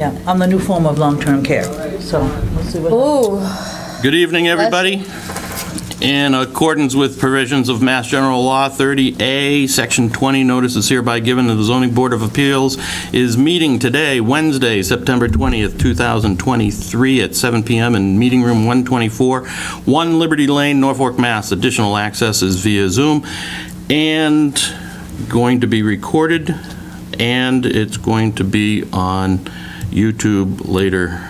Yeah, on the new form of long-term care. So we'll see what. Ooh, Good evening, everybody. In accordance with provisions of Mass General Law 30A, Section 20, notice is hereby given to the Zoning Board of Appeals is meeting today, Wednesday, September 20th, 2023 at 7 p.m. in Meeting Room 124, 1 Liberty Lane, Norfolk, Mass. Additional access is via Zoom and going to be recorded, and it's going to be on YouTube later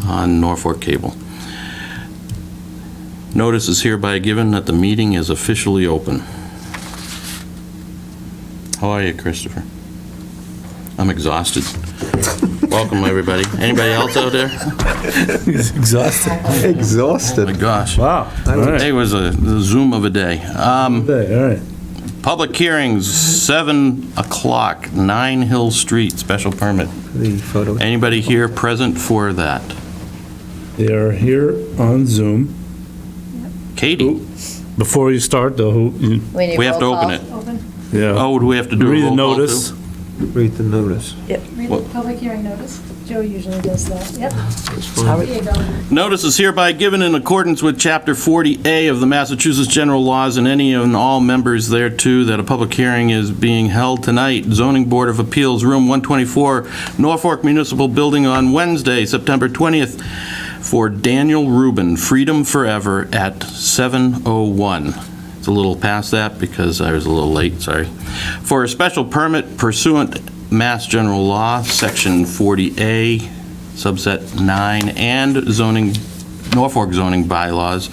on Norfolk Cable. Notice is hereby given that the meeting is officially open. How are you, Christopher? I'm exhausted. Welcome, everybody. Anybody else out there? He's exhausted. Exhausted. Oh, my gosh. Wow. All right. Today was a Zoom of a day. All right. Public hearings, 7 o'clock, 9 Hill Street, special permit. The photo. Anybody here present for that? They are here on Zoom. Katie? Before you start, though, We have to open it. yeah. Oh, do we have to do a Read the roll call, notice. too? Read the notice. read the public hearing notice. Joe usually does that. Yep, That's fine. there you go. Notice is hereby given in accordance with Chapter 40A of the Massachusetts General Laws and any and all members thereto that a public hearing is being held tonight, Zoning Board of Appeals, Room 124, Norfolk Municipal Building on Wednesday, September 20th, for Daniel Rubin, Freedom Forever at 7:01. It's a little past that because I was a little late, sorry. For a special permit pursuant Mass General Law, Section 40A, subset 9, and Norfolk zoning bylaws,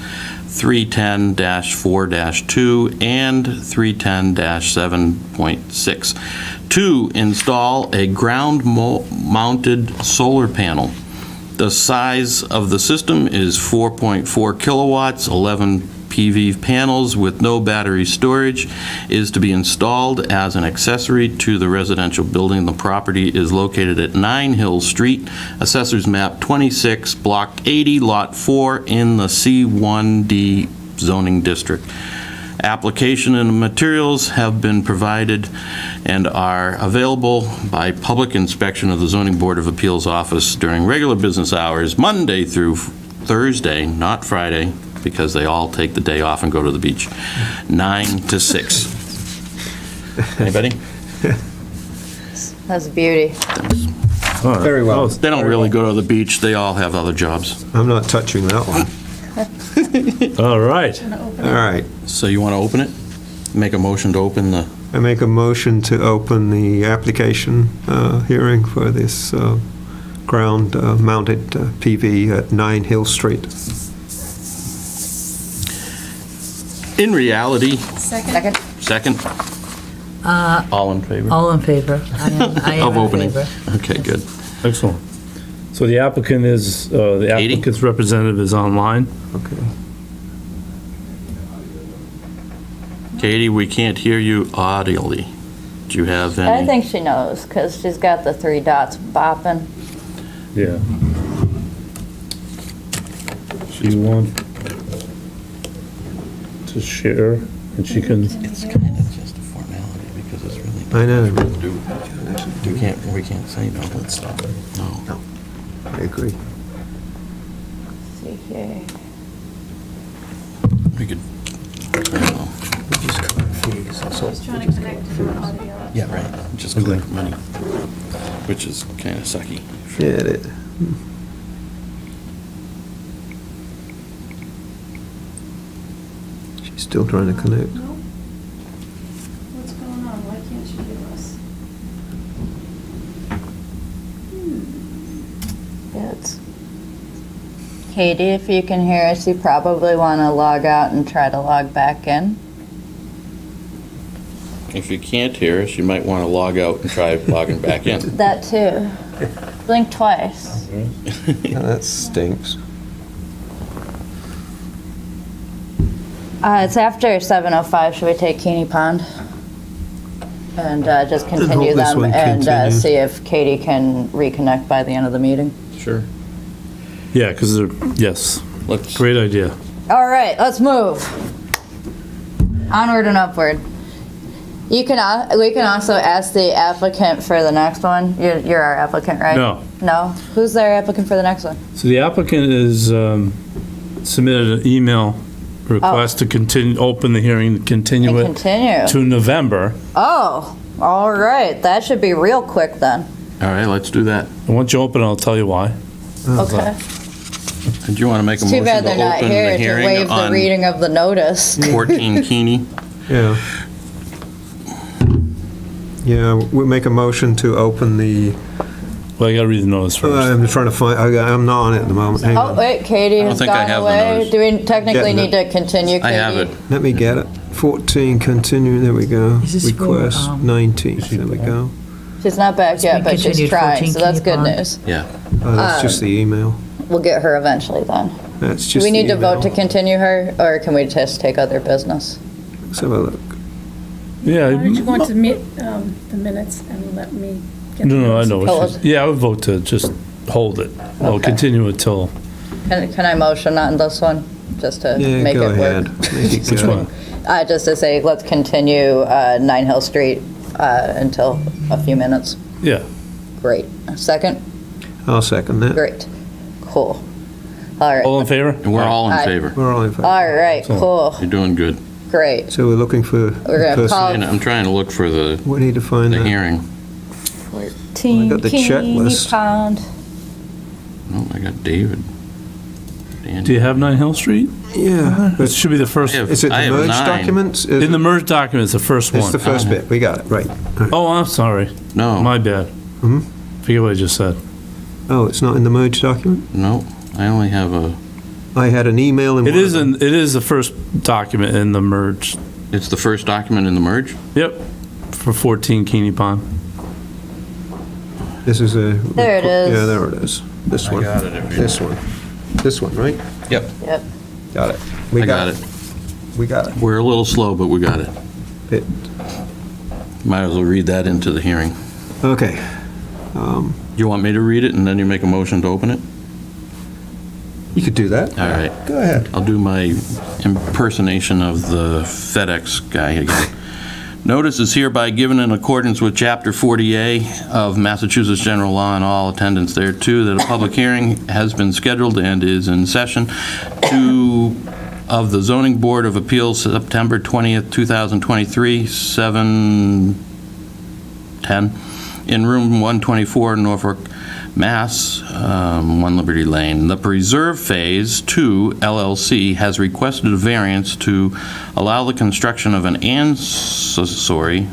310-4-2 and 310-7.6, to install a ground-mounted solar panel. The size of the system is 4.4 kilowatts, 11 PV panels with no battery storage, is to be installed as an accessory to the residential building. The property is located at 9 Hill Street, Assessors Map 26, Block 80, Lot 4, in the C1D zoning district. Application and materials have been provided and are available by public inspection of the Zoning Board of Appeals office during regular business hours, Monday through Thursday, not Friday, because they all take the day off and go to the beach, 9 to 6. Anybody? That's a beauty. Very well. They don't really go to the beach. They all have other jobs. I'm not touching that one. All right. All right. So you want to open it? Make a motion to open the... I make a motion to open the application hearing for this ground-mounted PV at 9 Hill Street. In reality, Second. second? All in favor? All in favor? I am Of in opening. favor. Okay, good. Excellent. So the applicant is, the Katie? applicant's representative is online. Okay. Katie, we can't hear you audibly. Do you have any? I think she knows, because she's got the 3 dots bopping. Yeah. She wants to share, and she can, It's kind of just a formality because it's really... I know. We can't say no. Let's stop. No. I agree. Let's see here. We could, I don't know. She's trying to connect to the audio. Yeah, right. Just collect money, which is kind of sucky. Yeah, it is. She's still trying to connect. No? What's going on? Why can't she hear us? It's Katie, if you can hear us, you probably want to log out and try to log back in. If you can't hear us, you might want to log out and try logging back in. That too. Blink twice. Yeah, that stinks. It's after 7:05. Should we take Keeney Pond? And just continue hope this them one and continues. see if Katie can reconnect by the end of the meeting. Sure. yeah, because they're, yes, Let's, great idea. All right, let's move. Onward and upward. We can also ask the applicant for the next one. You're our applicant, right? No. No? Who's their applicant for the next one? So the applicant is submitted an email request to continue, open the hearing, continue it Continue. to November. Oh, all right. That should be real quick then. All right, let's do that. And once you open it, I'll tell you why. Okay. Do you want to make a It's too motion bad to they're not open here the to hearing waive the on reading of the notice. 14 Keeney? Yeah. Yeah, we make a motion to open the, Well, you gotta read the notice first. I'm trying to find, I'm not on it at the moment. Hang Oh, on. wait, Katie don't has think I gone have the away. notice. Do we technically Getting need to continue, Katie? I have it. Let me get it. 14, continue, there we go. Is this for, Request 19th, there we go. She's not back yet, been but she's continued, trying, 14 so that's Kidney good Pond. news. Yeah. Oh, that's just the email. We'll get her eventually then. That's Do just we the need to vote to email. continue her, or can we just take other business? Let's have a look. Yeah. Why don't you go into the minutes and let me get the No, I notes? know. Hold. What she's- yeah, I would vote to just hold it. I'll Okay. continue it till, Can I motion on this one, just to Yeah, make it go work? ahead. Make it which go. one? Just to say, let's continue 9 Hill Street until a few minutes. Yeah. Great. Second? I'll second that. Great. Cool. All right. All in favor? And we're all in Aye. favor. We're all in favor. All right, So- cool. You're doing good. Great. So we're looking for We're gonna person. call- And I'm trying to look for the We need to find the that. hearing. Team got the checklist. Pond. Oh, I got David. Do you have 9 Hill Street? Yeah. It should be the first, I have- Is it I the have merged 9. documents? in the merged document, it's the first It's one. the first bit. We got it, right. Oh, I'm sorry. No, My bad. Mhm. Forget what I just said. Oh, it's not in the merged document? no, I only have a, I had an email in It one of is, them. it is the first document in the merged. it's the first document in the merge? Yep, for 14 Keeney Pond. This is a. There it is. Yeah, there it is. This one. got it if you- This one. This one, right? Yep. Yep. Got it. We I got it. We got it. We're a little slow, but we got it. It- Might as well read that into the hearing. Okay. You want me to read it and then you make a motion to open it? You could do that. All right. Go ahead. I'll do my impersonation of the FedEx guy again. Notice is hereby given in accordance with Chapter 40A of Massachusetts General Law and all attendance thereto that a public hearing has been scheduled and is in session of the Zoning Board of Appeals, September 20th, 2023, 7:10, in room 124, Norfolk, Mass., 1 Liberty Lane. The Preserve Phase 2 LLC has requested a variance to allow the construction of an accessory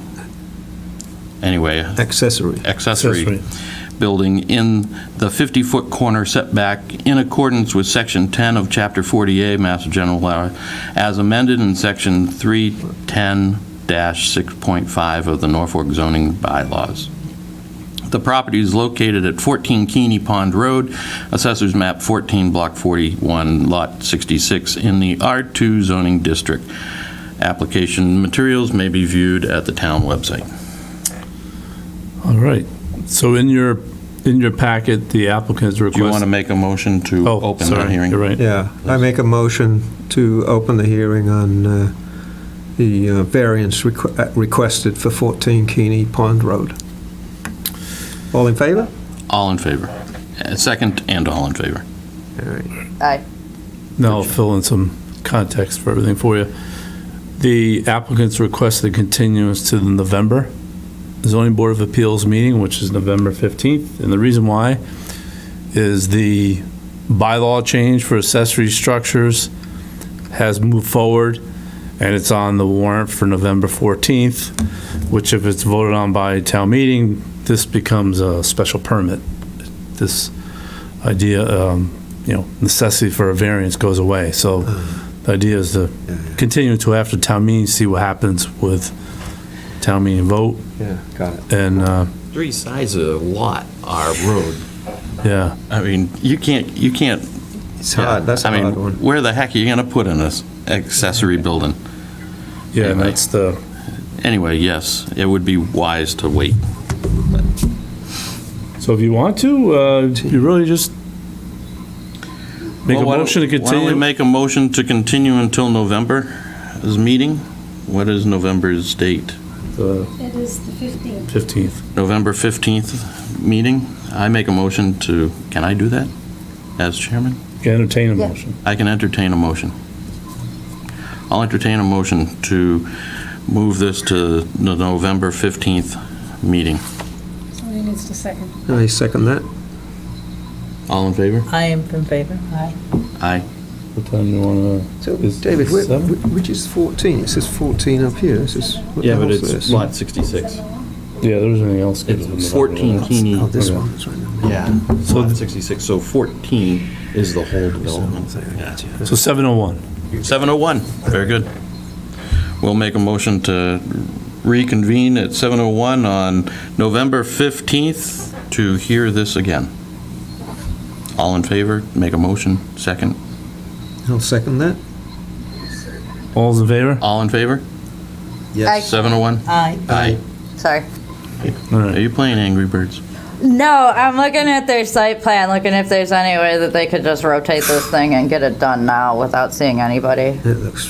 Accessory. building in the 50-foot corner setback in accordance with Section 10 of Chapter 40A, Mass General Law, as amended in Section 310-6.5 of the Norfolk zoning bylaws. The property is located at 14 Keeney Pond Road, Assessors Map 14, Block 41, Lot 66, in the R2 zoning district. Application materials may be viewed at the town website. All right. So in your packet, the applicant's Do you want request. to make a motion to Oh, open the sorry, hearing? you're right. Yeah, I make a motion to open the hearing on the variance requested for 14 Keeney Pond Road. All in favor? All in favor. Second and all in favor. All right. Aye. Now I'll fill in some context for everything for you. The applicant's requested a continuance to the November Zoning Board of Appeals meeting, which is November 15th. And the reason why is the bylaw change for accessory structures has moved forward, and it's on the warrant for November 14th, which if it's voted on by town meeting, this becomes a special permit. This idea, necessity for a variance goes away. So the idea is to continue until after town meeting, see what happens with town meeting vote. Yeah, got it. And, 3 sides of the lot are road. yeah, I mean, you can't. It's hard, that's a I mean, hard one. where the heck are you going to put an accessory building? yeah, and Anyway. that's the, Anyway, yes, it would be wise to wait. so if you want to, you really just make a Well, motion to Why don't we continue. make a motion to continue until November's meeting? What is November's date? the It is the 15th. 15th. November 15th meeting. I make a motion to, can I do that as chairman? You can entertain a Yeah. motion. I can entertain a motion. I'll entertain a motion to move this to the November 15th meeting. Somebody needs to second. I second that. All in favor? I am in favor. Aye. Aye. What time do you want So, to? David, which is 14? It says 14 up here. This is, what the hell's this? lot 66. Yeah, there was anything else. It's 14 Keeney. Oh, this Okay. one. That's right. Yeah, So- lot 66, so 14 is the whole development. So 7:01. 7:01, very good. We'll make a motion to reconvene at 7:01 on November 15th to hear this again. All in favor, make a motion, second. I'll second that. All's in favor? All in favor? Yes. 7:01? Aye. Aye. Sorry. All Are right. you playing Angry Birds? No, I'm looking at their site plan, looking if there's any way that they could just rotate this thing and get it done now without seeing anybody. It looks,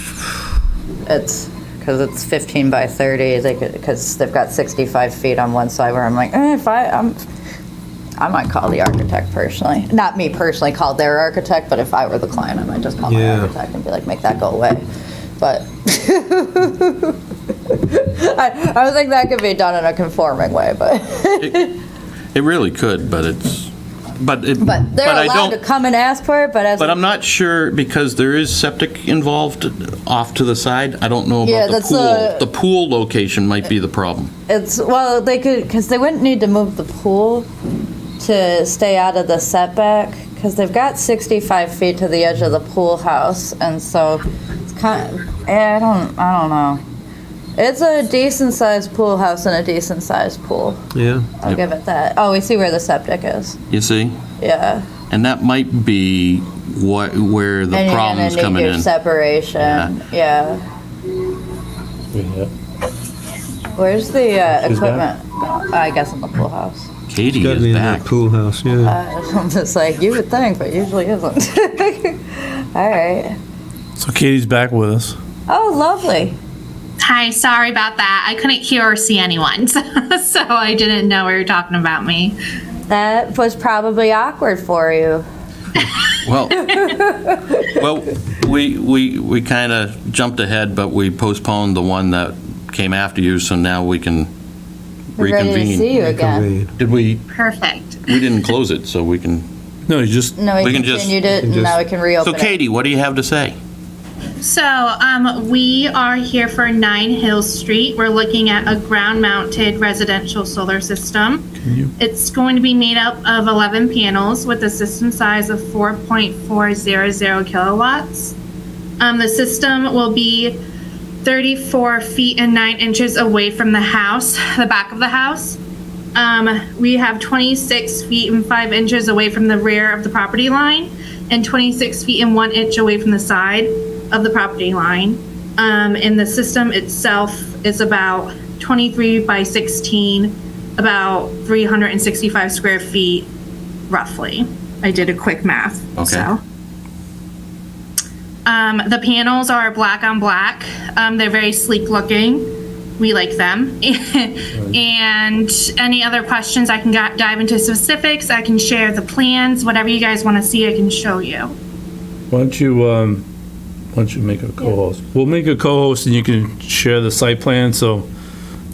It's, because it's 15 by 30, they could, because they've got 65 feet on one side where I'm like, I might call the architect personally. Not me personally call their architect, but if I were the client, I might just call my Yeah. architect and be like, make that go away. But I don't think that could be done in a conforming way, but. It really could, but it's, but it, But they're but I allowed to don't, come and ask for it, but as. but I'm not sure, because there is septic involved off to the side. I don't know Yeah, about the that's pool. a- The pool location might be the problem. It's, well, they could, because they wouldn't need to move the pool to stay out of the setback, because they've got 65 feet to the edge of the pool house, and so it's kind of, I don't know. It's a decent-sized pool house and a decent-sized pool. yeah. I'll Yep. give it that. Oh, we see where the septic is. You see? Yeah. And that might be where the And problem's you're coming gonna need your in. separation, yeah. Yeah. Where's the She's equipment? I guess in the pool house. Katie Got to be is in back. that pool house, yeah. I'm just like, you would think, but usually isn't. All right. So Katie's back with us. Oh, lovely. Hi, sorry about that. I couldn't hear or see anyone, so I didn't know we were talking about me. That was probably awkward for you. Well, we kind of jumped ahead, but we postponed the one that came after you, so now we can We're ready to see reconvene. you again. Reconvene. Did we Perfect. didn't close it, so we can. No, you just, No, We we can just- continued it, and just- now we can So reopen it. Katie, what do you have to say? So, we are here for 9 Hill Street. We're looking at a ground-mounted residential solar system. can you? It's going to be made up of 11 panels with a system size of 4.400 kilowatts. The system will be 34 feet and 9 inches away from the house, the back of the house. We have 26 feet and 5 inches away from the rear of the property line and 26 feet and 1 inch away from the side of the property line. And the system itself is about 23 by 16, about 365 square feet, roughly. I did a quick math. Okay. So. The panels are black on black. They're very sleek looking. We like them. And any other questions, I can dive into specifics. I can share the plans. Whatever you guys want to see, I can show you. Why don't you make a co-host? We'll make a co-host and you can share the site plan so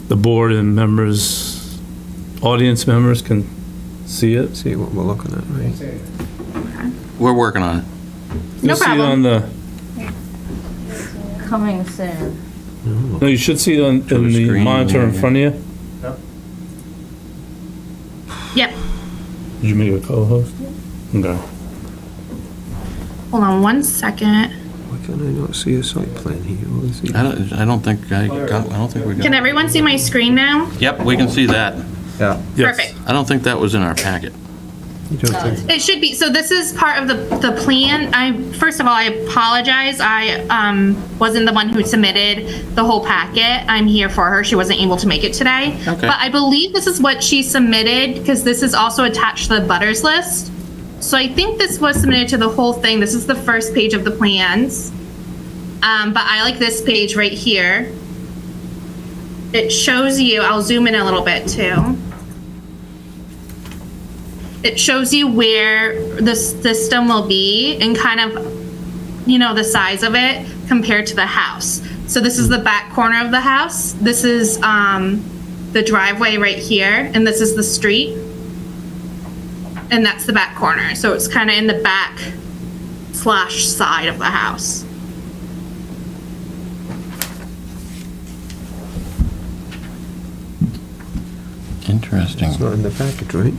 the board and members, audience members can see it. See what we're looking at, right? We're working on it. You'll see it on the, Coming soon. no, you should see it on, To in the the screen, monitor in yeah. front of you. Yep. Did you make a co-host? Okay. Hold on one second. Why can I not see a site plan here? What is it? I don't think we got. Can everyone see my screen now? Yep, we can see that. Yeah. Yes. Perfect. I don't think that was in our packet. You don't think? It should be. So this is part of the plan. First of all, I apologize. I wasn't the one who submitted the whole packet. I'm here for her. She wasn't able to make it today. Okay. But I believe this is what she submitted because this is also attached to the butters list. So I think this was submitted to the whole thing. This is the first page of the plans. But I like this page right here. it shows you, I'll zoom in a little bit too. It shows you where the system will be and kind of, the size of it compared to the house. So this is the back corner of the house. This is the driveway right here, and this is the street. And that's the back corner. So it's kind of in the back / side of the house. Interesting. It's not in the package, right?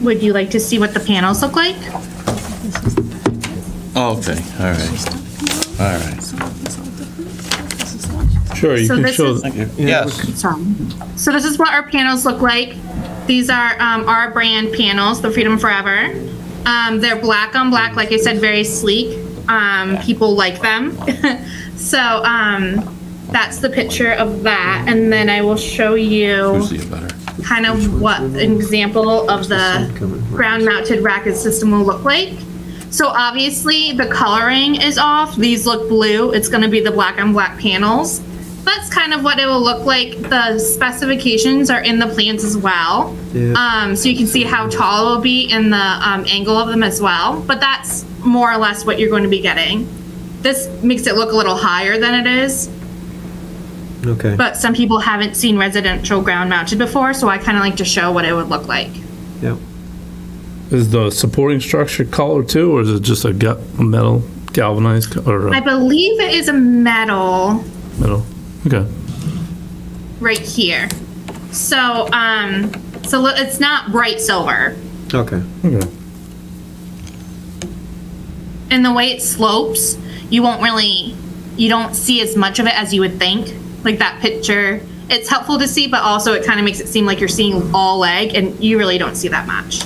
Would you like to see what the panels look like? Oh, okay, all right. Sure, you So can this show, is- Thank you. Yes. So this is what our panels look like. These are our brand panels, the Freedom Forever. They're black on black, like I said, very sleek. People like them. So that's the picture of that. And then I will show you See it better. kind of what an example of the ground-mounted racket system will look like. So obviously the coloring is off. These look blue. It's going to be the black on black panels. That's kind of what it will look like. The specifications are in the plans as well. Yeah. So you can see how tall it will be in the angle of them as well. But that's more or less what you're going to be getting. This makes it look a little higher than it is. Okay. But some people haven't seen residential ground mounted before, so I kind of like to show what it would look like. Yeah. is the supporting structure colored too, or is it just a metal galvanized or I believe it is a metal metal? Okay. right here. So, it's not bright silver. Okay. Okay. And the way it slopes, you don't see as much of it as you would think. Like that picture, it's helpful to see, but also it kind of makes it seem like you're seeing all leg, and you really don't see that much.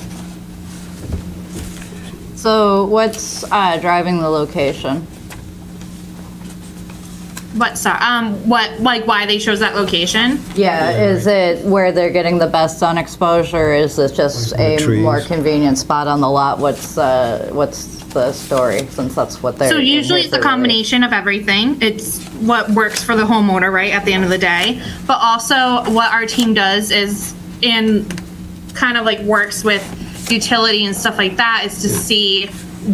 So what's driving the location? Why they chose that location? Yeah, is it where they're getting the best sun exposure? Is it just The a trees. more convenient spot on the lot? What's the story, since that's what they're... So usually it's a combination of everything. It's what works for the homeowner, right, at the end of the day. But also what our team does is, kind of like works with utility and stuff like that, is to see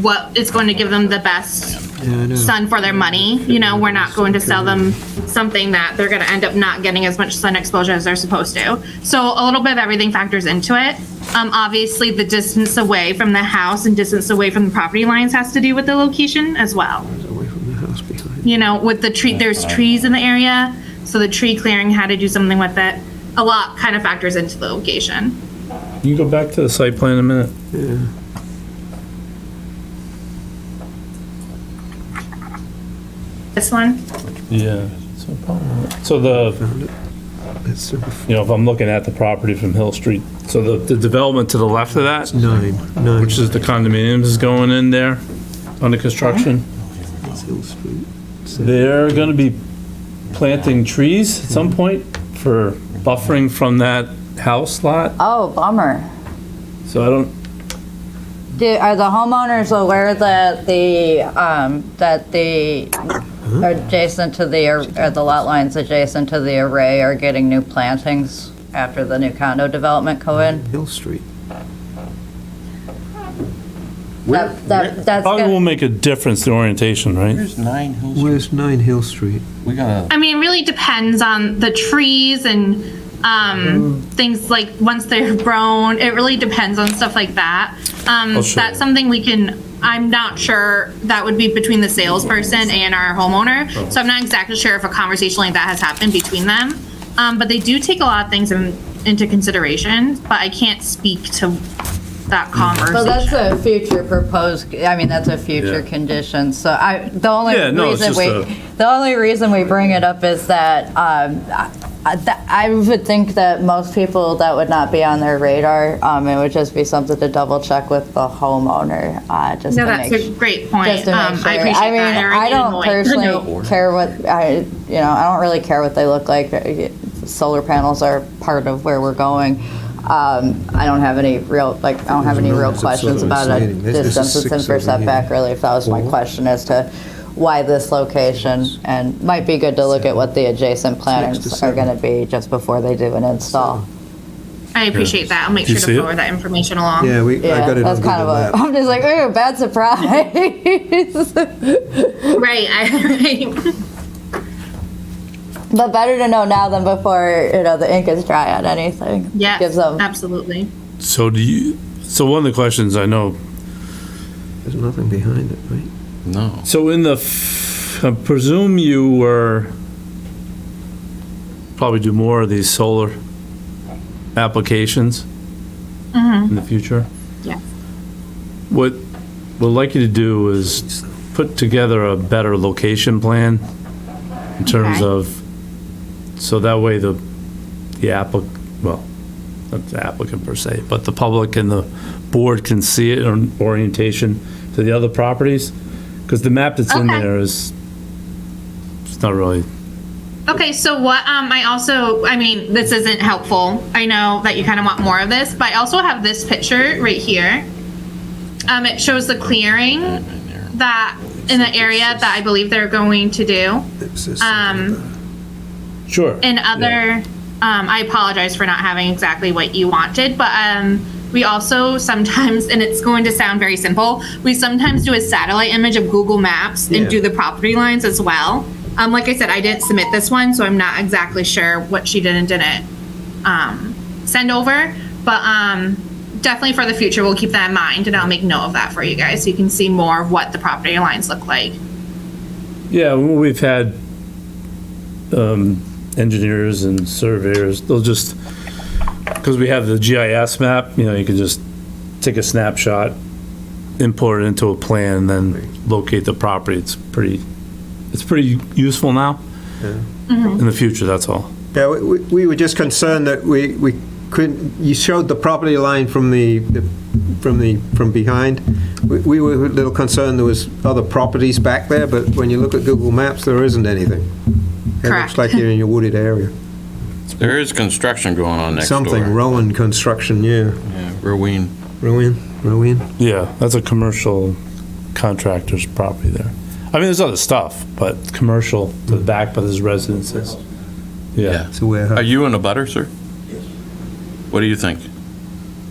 what is going to give them the best Yeah, I know. sun for their money. We're not going to sell them something that they're going to end up not getting as much sun exposure as they're supposed to. So a little bit of everything factors into it. Obviously, the distance away from the house and distance away from the property lines has to do with the location as well. Away from the house behind. With the tree, there's trees in the area, so the tree clearing had to do something with it. A lot kind of factors into the location. Can you go back to the site plan in a minute? Yeah. This one? Yeah. So the, Found it. It's if I'm looking at the property from Hill Street, so the development to the left of that, nine. which is the condominiums is going in there under construction, It's Hill Street. they're gonna be planting trees at some point for buffering from that house lot. Oh, bummer. So I don't, Are the homeowners aware that the adjacent to the lot lines adjacent to the array are getting new plantings after the new condo development go in? Hill Street. That's probably gonna- will make a difference, the orientation, right? Where's 9 Hill Street? Where's 9 Hill Street? We gotta, I mean, it really depends on the trees and things like once they're grown. It really depends on stuff like that. I'll show That's you. something we can. I'm not sure. That would be between the salesperson and our homeowner. So I'm not exactly sure if a conversation like that has happened between them. But they do take a lot of things into consideration. But I can't speak to that conversation. Well, that's a future proposed, that's a future Yeah. condition, so the only Yeah, no, it's reason we bring it up is that, I would think that most people, that would not be on their radar. It would just be something to double check with the homeowner, just No, to that's make a great point. just to make sure. I appreciate that. I already don't know, personally care what, I don't really care what they look like. Solar panels are part of where we're going. I don't have any real questions about a misleading. There's a distance it's in for 6 over here. setback, really, if that was my question as to why this location, and might be good to look at what the adjacent plantings are gonna be just before they do an install. I appreciate that. I'll make Do you sure see to it? forward that information along. Yeah, I Yeah, got it on that's kind Google of Maps. I'm just like, ooh, bad surprise. Right. Right. But better to know now than before, the ink is dry on anything. Yes, Gives them, absolutely. So so one of the questions I know, There's nothing behind it, right? No. so I presume you were, probably do more of these solar applications in the future? Yeah. What we'd like you to do is put together a better location plan in terms Okay. of, so that way the applicant, well, not the applicant per se, but the public and the board can see it in orientation to the other properties, because the map that's in Okay. there is, it's not really, Okay, so what, I mean, this isn't helpful. I know that you kind of want more of this, but I also have this picture right here. It shows the clearing that, in the area that I believe they're going to do. It says sure. And other, I apologize for not having exactly what you wanted, but we also sometimes, and it's going to sound very simple, we sometimes do a satellite image of Google Maps Yeah. and do the property lines as well. Like I said, I didn't submit this one, so I'm not exactly sure what she did and didn't send over, but definitely for the future, we'll keep that in mind, and I'll make note of that for you guys, so you can see more of what the property lines look like. Yeah, we've had engineers and surveyors, they'll just, because we have the GIS map, you can just take a snapshot, import it into a plan, and then locate the property. It's pretty useful now. In the future, that's all. Yeah, we were just concerned that we couldn't, you showed the property line from behind. We were a little concerned there was other properties back there, but when you look at Google Maps, there isn't anything. It looks Correct. like you're in your wooded area. There is construction going on next door. Something, Rowan Construction, yeah. Yeah, Rowene. Rowan? Yeah, that's a commercial contractor's property there. I mean, there's other stuff, but commercial to the back, but there's residences. Yeah. It's a warehouse. Are you in a butter, sir? What do you think?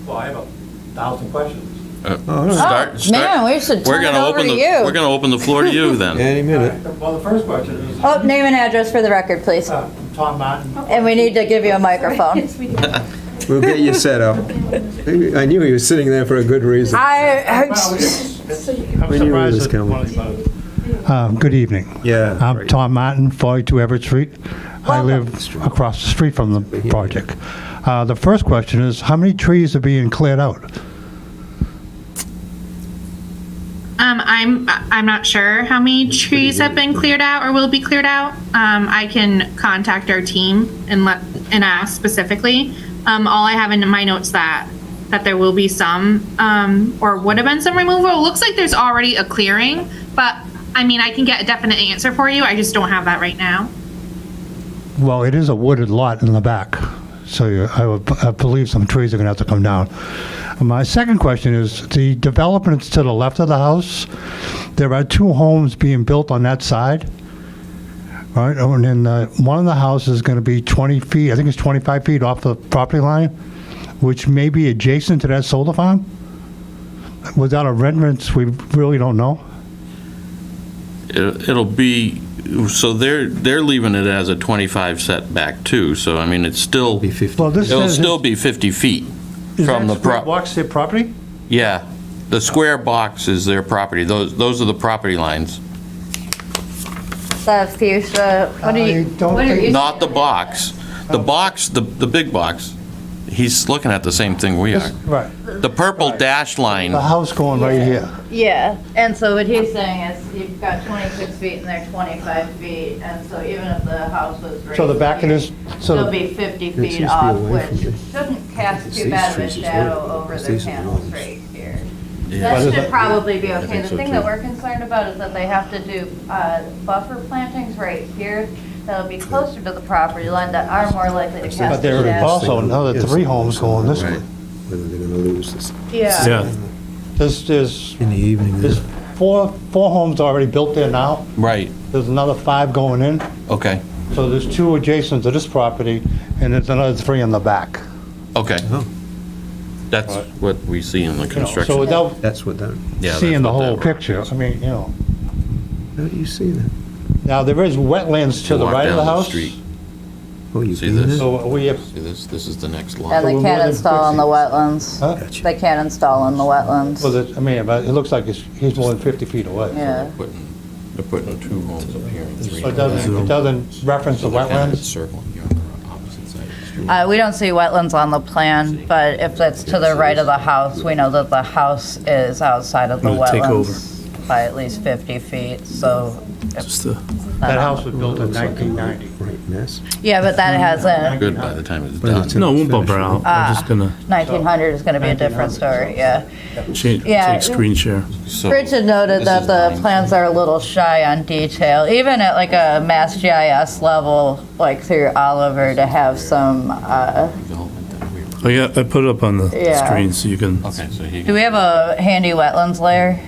Well, I have 1,000 questions. man, we should turn it over to you. We're gonna open the floor to you then. Any minute. Well, the first question is, Oh, name and address for the record, please. Tom Martin. And we need to give you a microphone. We'll get you set up. I knew he was sitting there for a good reason. I'm We knew he was surprised coming. Good evening. Yeah. I'm right. Tom Martin, 42 Everett Street. I live across the street from the project. The first question is, how many trees are being cleared out? I'm not sure how many trees have been cleared out or will be cleared out. I can contact our team and ask specifically. All I have in my notes that there will be some, or would have been some removal. It looks like there's already a clearing, but I mean, I can get a definite answer for you. I just don't have that right now. Well, it is a wooded lot in the back, so I believe some trees are going to have to come down. My second question is, the developments to the left of the house, there are two homes being built on that side, right? And then one of the houses is going to be 20 feet, I think it's 25 feet off the property line, which may be adjacent to that solar farm? Without a rendering, we really don't know. It'll be, so they're leaving it as a 25 setback too, so I mean, it's still, Be 50. Well, this it'll says still be 50 feet from the Walks their property? Yeah, the square box is their property. Those are the property lines, The fuchsia, what are you? don't what are think- you- not the box. The box, the big box, he's looking at the same thing we are. Right. The purple dash line, The house going right here. Yeah, and so what he's saying is you've got 26 feet and they're 25 feet, and so even if the house was right So the back of this, Still be 50 feet seems to be off, away which from the- shouldn't cast too bad of a shadow over their panels right here. But That is should it- probably be okay. The thing that we're concerned about is that they have to do buffer plantings right here that'll be closer to the property line that are more likely to cast but a there are shadow. also another three homes going this way. Whether they're going to lose this Yeah. Yeah. There's in the evening. There's four homes already built there now. Right, There's another 5 going in. okay, So there's 2 adjacent to this property, and there's another 3 in the back. okay. Oh. That's what we see in the You know, construction. So without That's what that, Yeah, that's seeing the what that whole wrote. picture, I mean, you know. how do you see that? Now, there is wetlands to the Walk right of down the house. street. Oh, you See see this? that? So we have, See this? This is the next And lot. they we're can't more than install in the 50. wetlands. huh? Gotcha. They can't install in the wetlands. Well, I mean, but it looks like he's more than 50 feet away. Yeah. They're putting 2 homes up here and 3. So it doesn't reference the wetlands? Circle, you're on the opposite side of the street. We don't see wetlands on the plan, but if it's to the right of the house, we know that the house is outside of the Gonna take over. wetlands by at least 50 feet, so. Just the, That house was built in 1990. Right mess. Yeah, but that hasn't, Good by the time it's By the done. time- no, we'll bump her out. I'm just gonna 1900 is gonna be a different story, yeah. change, Yeah. take screen share. So, Richard noted this that is the 9. plans are a little shy on detail, even at like a Mass GIS level, like through Oliver, to have some, Development that we- Oh, yeah, I put it up on the Yeah. screen so you can, Okay, so he, do we have a handy wetlands layer?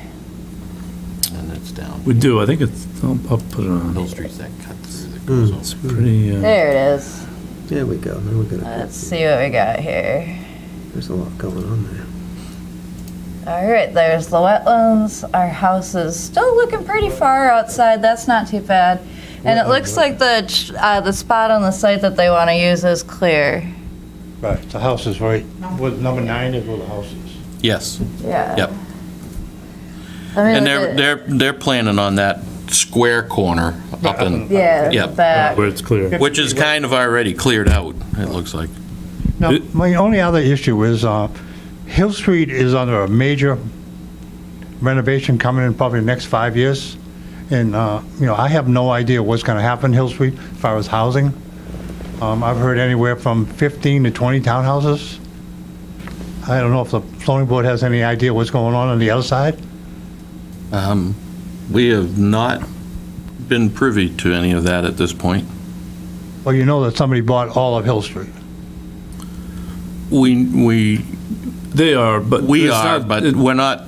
and it's down. we do, I think it's, I'll put it on. Hill Street's that cut through that goes Mm. over. Pretty, There it is. There we go, now we're gonna, Let's see what we got here. there's a lot going on there. All right, there's the wetlands. Our house is still looking pretty far outside. That's not too bad. And it looks like the spot on the site that they want to use is clear. Right, the house is right, with number 9 is where the house is. Yes, Yeah. yep. I mean, And look at- they're planning on that square corner up in, yeah, Yep. back. where it's clear. which is kind of already cleared out, it looks like. Now, my only other issue is, Hill Street is under a major renovation coming in probably the next 5 years. And, you know, I have no idea what's gonna happen in Hill Street as far as housing. I've heard anywhere from 15 to 20 townhouses. I don't know if the zoning board has any idea what's going on the other side. We have not been privy to any of that at this point. Well, you know that somebody bought all of Hill Street. We They are, but. we it's are, not- but it- we're not,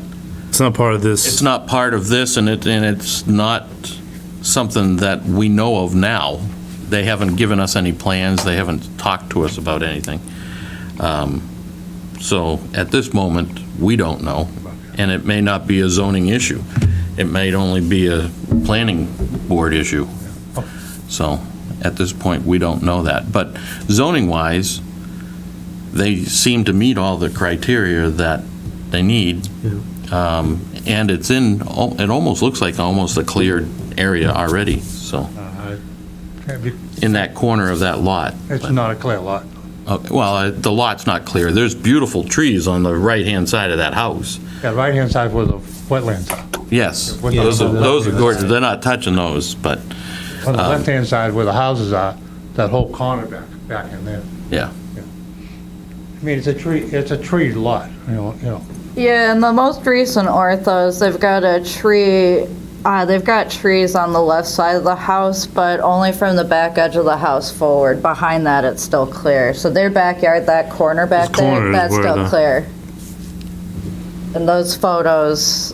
It's not part of this. it's not part of this, and it's not something that we know of now. They haven't given us any plans, they haven't talked to us about anything. So at this moment, we don't know, and it may not be a zoning issue. It may only be a planning board issue. So at this point, we don't know that. But zoning-wise, they seem to meet all the criteria that they need. And it's in, it almost looks like almost a cleared area already, so, in that corner of that lot. It's not a clear lot. Well, the lot's not clear. There's beautiful trees on the right-hand side of that house. Yeah, right-hand side where the wetlands are. Yes, What those about are the those are left-hand gorgeous. side? They're not touching those, but, On the left-hand side where the houses are, that whole corner back in there. yeah. I mean, it's a tree lot, you know. Yeah, in the most recent orthos, they've got a tree, they've got trees on the left side of the house, but only from the back edge of the house forward. Behind that, it's still clear. So their backyard, that corner back This corner there, is that's where still the- clear. And those photos,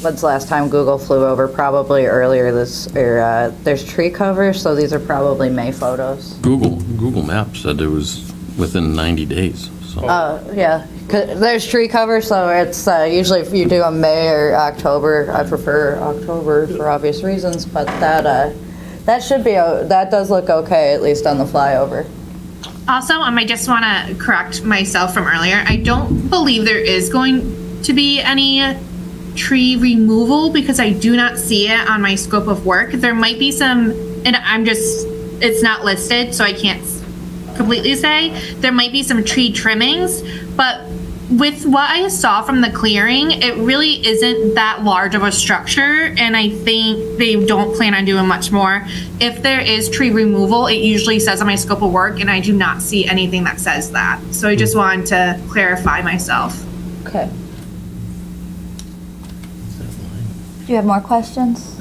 when's the last time Google flew over? Probably earlier there's tree cover, so these are probably May photos. Google Maps said it was within 90 days, so. Yeah, 'cause there's tree cover, so it's usually if you do a May or October, I prefer October for obvious reasons, but that should be, that does look okay, at least on the flyover. Also, I just want to correct myself from earlier. I don't believe there is going to be any tree removal because I do not see it on my scope of work. There might be some, and it's not listed, so I can't completely say. There might be some tree trimmings, but with what I saw from the clearing, it really isn't that large of a structure, and I think they don't plan on doing much more. If there is tree removal, it usually says on my scope of work, and I do not see anything that says that. So I just wanted to clarify myself. Okay. Do you have more questions?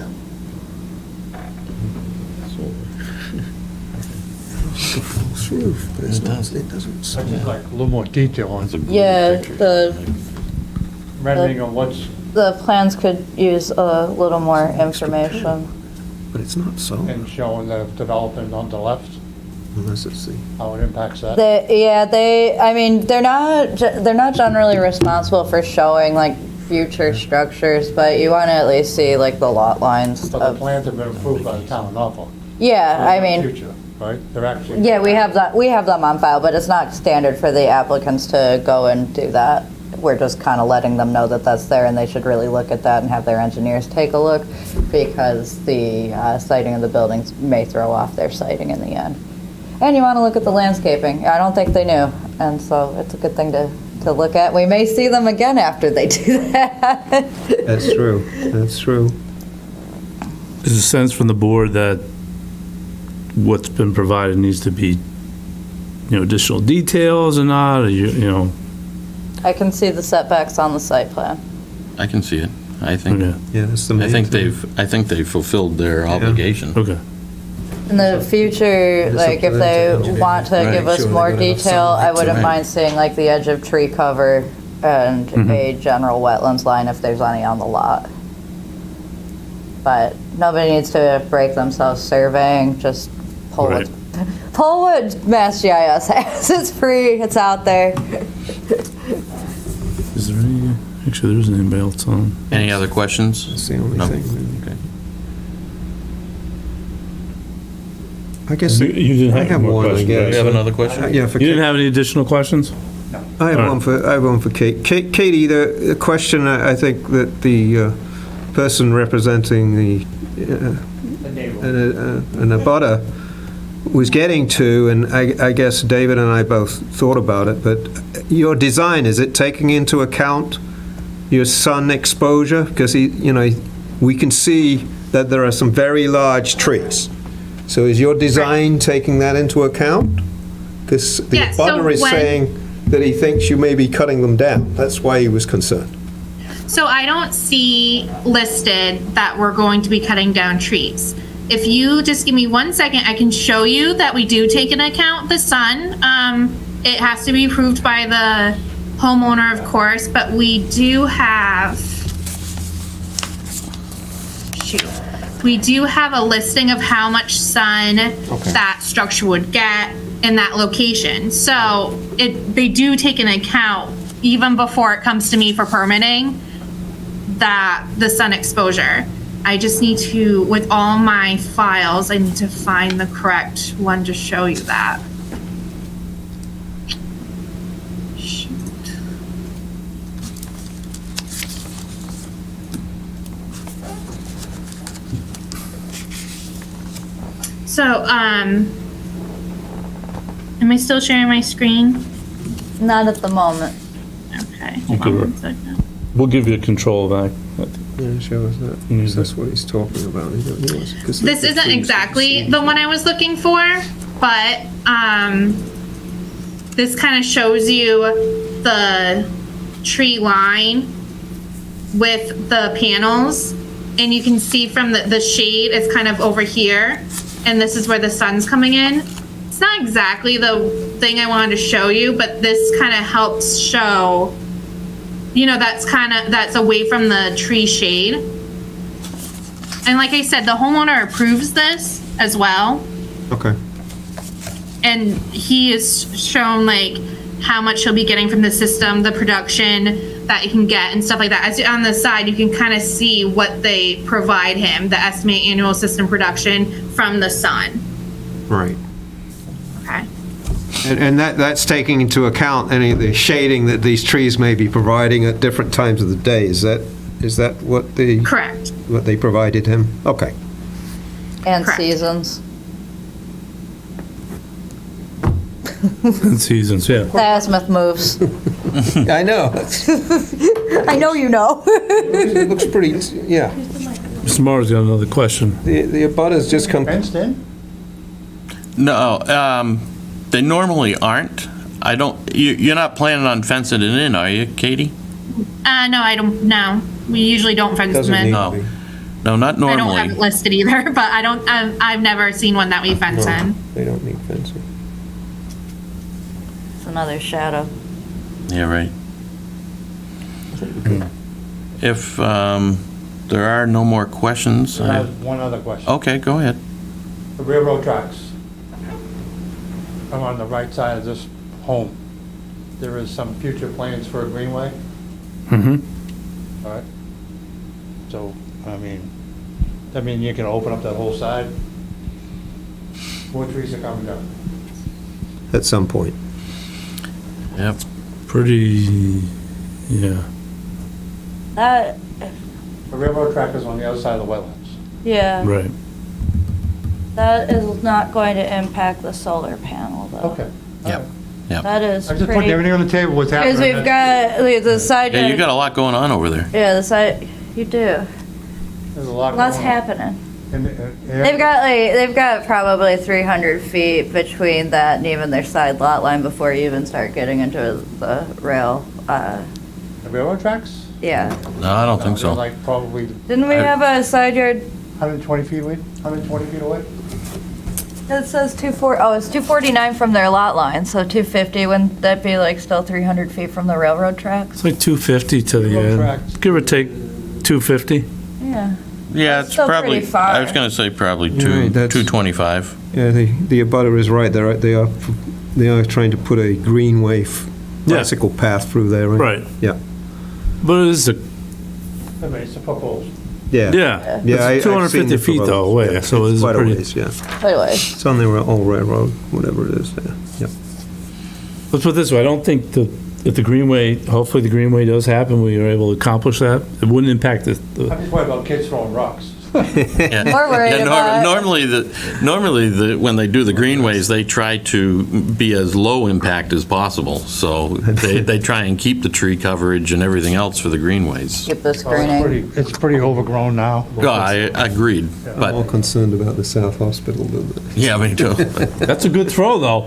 False roof, but it's not, it doesn't I say. just like a little more detail on It's a Google Yeah, picture. the rendering of what's the plans could use a little more information. But it's not so, And showing the development on the left, unless it's the, how it impacts that. I mean, they're not generally responsible for showing like future structures, but you want to at least see like the lot lines But the of, plans have been approved by the town of Norfolk. yeah, I mean, Future, right? They're actually. yeah, we have them on file, but it's not standard for the applicants to go and do that. We're just kind of letting them know that that's there, and they should really look at that and have their engineers take a look, because the siting of the buildings may throw off their siting in the end. And you want to look at the landscaping. I don't think they knew, and so it's a good thing to look at. We may see them again after they do that. that's true, that's true. There's a sense from the board that what's been provided needs to be, additional details or not, or I can see the setbacks on the site plan. I can see it. I think, Okay. Yeah, that's the main I think thing. they've fulfilled their obligation. Okay. In the future, It's like up to if them to they engineer. want to Right. give us Sure, more they're gonna have detail, I sunlight, wouldn't right. mind seeing like the edge of tree cover and a general wetlands line if there's any on the lot. But nobody needs to break themselves surveying, just pull Right. pull what Mass GIS has. It's free, it's out there. Is there any, actually, there isn't anybody else on. Any other questions? That's the only No. thing. really. Okay. I guess, You didn't I have have more one, I questions, guess. right? You have another question? Yeah, for You didn't Kate. have any additional questions? I have All one for Kate. Katie, the question I think that the person representing the an abutter was getting to, and I guess David and I both thought about it, but your design, is it taking into account your sun exposure? Because we can see that there are some very large trees. So is your design taking that into account? Because the Yeah, so abutter is when- saying that he thinks you may be cutting them down. That's why he was concerned. So I don't see listed that we're going to be cutting down trees. If you just give me 1 second, I can show you that we do take into account the sun. It has to be approved by the homeowner, of course, but we do have, we do have a listing of how much sun that structure would get in that location. So they do take into account, even before it comes to me for permitting, that the sun exposure. I just need to, with all my files, I need to find the correct one to show you that. Shoot. So, am I still sharing my screen? Not at the moment. Okay, hold Okay, on we're- 1 second. We'll give you a control back. Yeah, show us that. Mhm. That's what he's talking about. This isn't exactly the one I was looking for, but this kind of shows you the tree line with the panels, and you can see from the shade, it's kind of over here, and this is where the sun's coming in. It's not exactly the thing I wanted to show you, but this kind of helps show, that's away from the tree shade. And like I said, the homeowner approves this as well. Okay. And he is shown like how much he'll be getting from the system, the production that he can get and stuff like that. As on the side, you can kind of see what they provide him, the estimated annual system production from the sun. Right. Okay. And that's taking into account any of the shading that these trees may be providing at different times of the day. Is that what Correct. what they provided him? Okay. And Correct. seasons. And seasons, yeah. The azimuth moves. I know. I know you know. It looks pretty, yeah. Mr. Morrow's got another question. The abutters just come, Fenced in? No, they normally aren't. You're not planning on fencing it in, are you, Katie? No, I don't, no. We usually don't fence them doesn't in. need No. to be. No, not I don't have normally. it listed either, but I've never seen one that we fence No, in. they don't need fencing. It's another shadow. Yeah, right. If there are no more questions, I have one other question. okay, go ahead. The railroad tracks are on the right side of this home. There is some future plans for a greenway, Mm-hmm. all right? So, I mean, you can open up that whole side? More trees are coming down. At some point. Yep. Pretty, yeah. That, The railroad track is on the other side of the wetlands. yeah, Right. that is not going to impact the solar panel, though. Okay. Yep. Yep. That is I'm just putting pretty, everything on the table, what's happening. because we've got the side Yeah, you yard, got a lot going on over there. yeah, the side, you do. There's a lot going on. Lots happening. Yeah. They've got probably 300 feet between that and even their side lot line before you even start getting into the rail. The railroad tracks? Yeah. No, I don't think They're so. like probably Didn't we have a side yard 120 feet away, 120 feet away? that says 240? Oh, it's 249 from their lot line, so 250. Wouldn't that be like still 300 feet from the railroad tracks? It's like 250 to the Railroad end. tracks. Give or take 250. Yeah. Yeah, That's it's still probably, pretty far. I was gonna say probably Right, that's- 225. Yeah, the abutter is right. They are trying to put a greenway Yeah. bicycle path through there, right? Right. Yeah. But it is a, I mean, it's a proposal. Yeah. yeah, Yeah, it's I've seen 250 the feet though proposal. away, Yeah, so it is a quite a pretty. ways, yeah. Anyway, It's on the old railroad, whatever it is there. Yep. Let's put it this way, I don't think if the greenway, hopefully the greenway does happen, we are able to accomplish that. It wouldn't impact the I'm just worried about kids throwing rocks. Yeah. We're worried Yeah, about- normally when they do the greenways, they try to be as low impact as possible. So they try and keep the tree coverage and everything else for the greenways. keep the Well, screening. It's pretty overgrown now. Yeah, I agreed, All but, concerned about the South Hospital, yeah, me too. That's a good throw, though.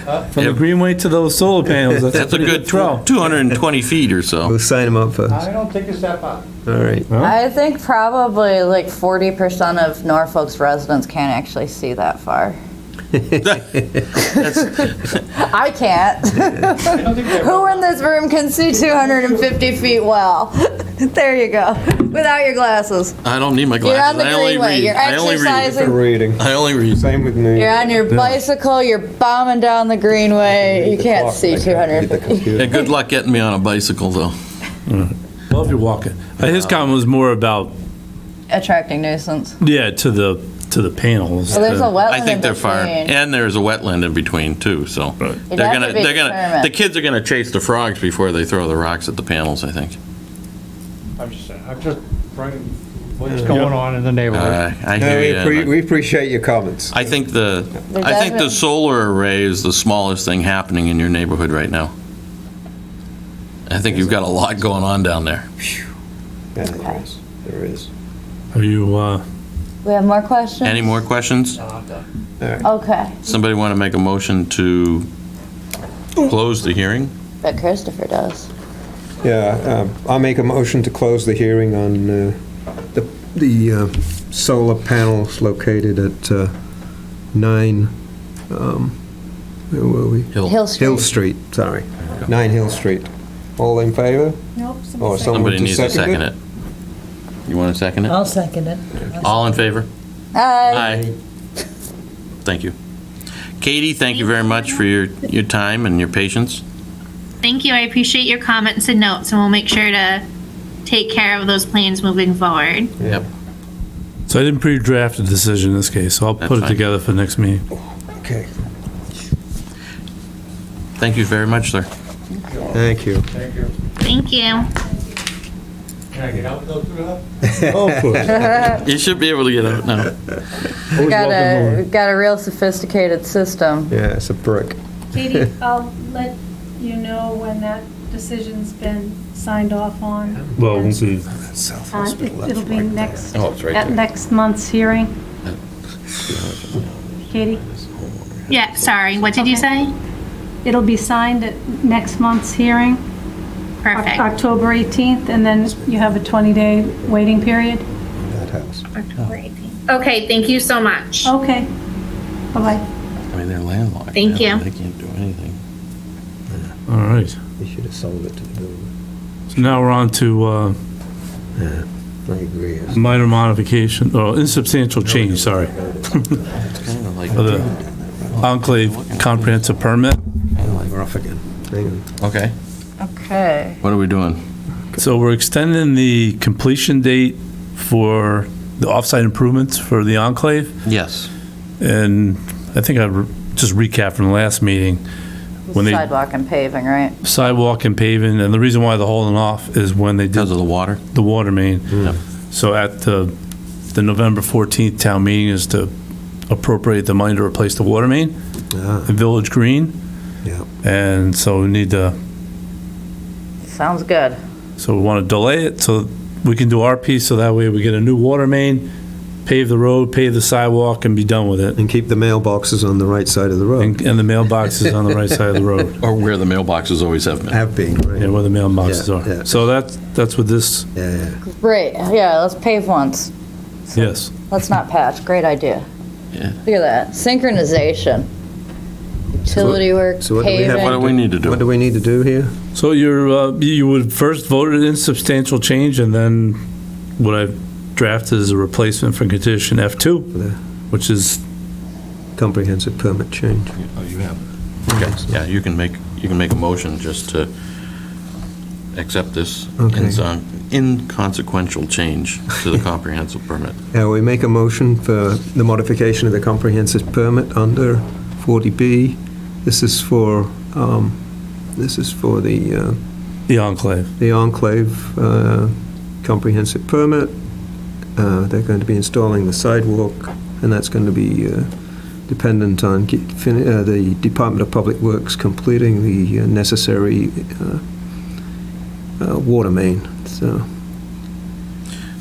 From the Yep. greenway to those solar panels, that's a That's a pretty good good throw. 220 feet or so. We'll sign them up first. I don't think it's that far. All right. I think probably like 40% of Norfolk's residents can't actually see that far. I can't. I don't think they're. Who in this room can see 250 feet well? There you go. Without your glasses. I don't need my You're on glasses. the I only greenway. read. You're I only read. exercising. Reading. I only read. Same with me. You're on your bicycle, you're bombing down the greenway. You can't see 250. Yeah, good luck getting me on a bicycle, though. Well, if you're walking. His comment was more about, Attracting nuisance. yeah, to the panels. Well, there's a wetland I think in they're far, between. and there's a wetland in between too. So Right. It'd have to be the determined. kids are gonna chase the frogs before they throw the rocks at the panels. I think. I'm just saying, I'm just bringing what's going on in the neighborhood. I No, hear you. we appreciate your comments. I think the definitely- solar array is the smallest thing happening in your neighborhood right now. I think you've got a lot going on down there. Yeah, there is. There is. Are you, We have more questions? Any more questions? No, I'm done. Okay, Somebody want to make a motion to close the hearing? but Christopher does. Yeah, I'll make a motion to close the hearing on the solar panels located at 9, where were we? Hill Hill Street. Street, sorry. 9 Hill Street. All in favor? Nope. Or somebody Somebody to needs to second second it. You want to second it? I'll second it. All in favor? Aye. Aye. Thank you. Katie, thank you very much for your time and your patience. Thank you. I appreciate your comments and notes, and we'll make sure to take care of those plans moving forward. Yep. so I didn't pre-draft a decision in this case, so I'll That's put it fine. together for next meeting. Okay. Thank you very much, sir. Thank you. Thank you. Thank you. Can I get out and go through that? Oh, of course. You should be able to get out now. Got a real sophisticated system. Yeah, it's a brick. Katie, I'll let you know when that decision's been signed off on. Well, And, South It'll be next, Oh, it's right at there. next month's hearing. Katie, Yeah, sorry. What did you say? it'll be signed at next month's hearing, Perfect. October 18th, and then you have a 20-day waiting period. That house. Okay, thank you so much. Okay, bye-bye. I mean, they're landlocked. Thank now. you. They can't do anything. All right. You should have sold it to the builder. So now we're on to I agree. minor modification, or insubstantial change, sorry, It's kind of like, for the enclave comprehensive permit. We're off again. Hang on. okay, Okay. what are we doing? So we're extending the completion date for the offsite improvements for the enclave. Yes. And I think just recap from the last meeting. When they Sidewalk and paving, right? sidewalk and paving, and the reason why they're holding off is when they did Because of the water? the water main. Yep. So at the November 14th town meeting is to appropriate the money to replace the water main Ah, in Village Green. yeah. And so we need to, Sounds good. so we want to delay it so we can do our piece, so that way we get a new water main, pave the road, pave the sidewalk, and be done with it. And keep the mailboxes on the right side of the road. And the mailbox is on the right side of the road. Or where the mailboxes always have been. Have been, right? Yeah, where the mailboxes Yeah, are. yeah. So that's what this, Yeah, yeah. Great, yeah, let's pave once. yes. Let's not patch, great idea. Yeah. Look at that, synchronization. Utility work, So what do we have- What do paving. we need to do? What do we need to do here? So you would first vote it in substantial change, and then what I've drafted is a replacement for condition F2, which is, Comprehensive permit change. Oh, you have. Okay, yeah, you can make a motion just to accept this Okay. inconsequential change to the comprehensive permit. We make a motion for the modification of the comprehensive permit under 40B. This is for the enclave. the enclave comprehensive permit. They're going to be installing the sidewalk, and that's going to be dependent on the Department of Public Works completing the necessary water main.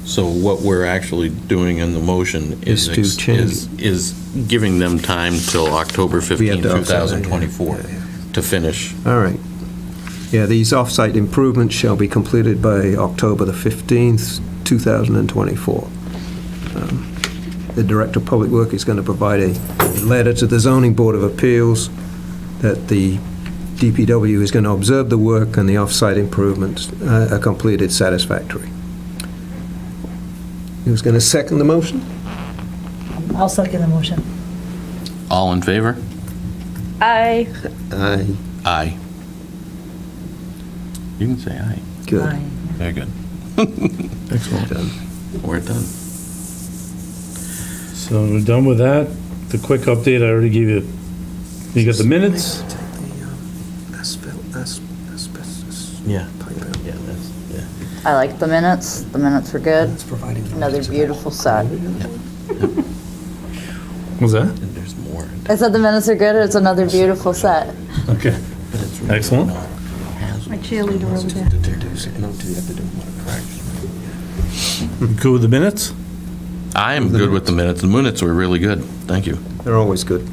So what we're actually doing in the motion Is to change. is giving them time till October We 15, have to offset it, 2024 yeah, yeah. to finish. All right. Yeah, these off-site improvements shall be completed by October the 15th, 2024. The Director of Public Work is going to provide a letter to the Zoning Board of Appeals that the DPW is going to observe the work and the off-site improvements are completed satisfactory. Who's going to second the motion? I'll second the motion. All in favor? Aye. Aye. Aye. You can say aye. Good. Aye. Very good. Excellent. Done. We're done. So we're done with that. The quick update, I already gave you, you got the minutes? Asbestos. Yeah. Pipe out. Yeah, that's, yeah. I like the minutes were good. It's providing. Another beautiful set. Was that? And there's more. I said the minutes are good, it's another beautiful set. Okay. But it's really Excellent. not hazardous. My cheerleader over there. Good with the minutes? I am good with the minutes. The minutes were really good. Thank you. They're always good.